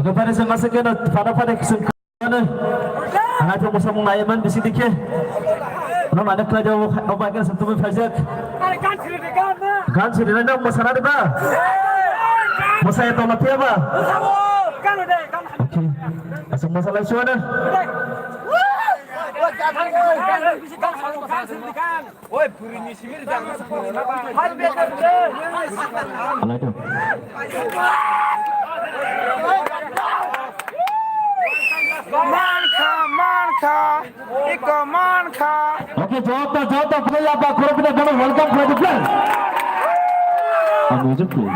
Kepada semasa kena pada kesempatan ang ating usamong nayaman bisidik ya. Ano mana kala jauh obakan sebetulnya fajak. Kan sudah ada masalah ba? Masa itu mati apa? Oke. Asal masalah suara. Oi, purini simir jangan sepuluh. Ano itu? Oke, jawab play apa? Kurang pindah dulu. Welcome to the play. Music play.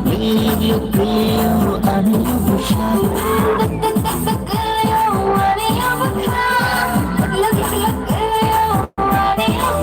Leave you clear, I need you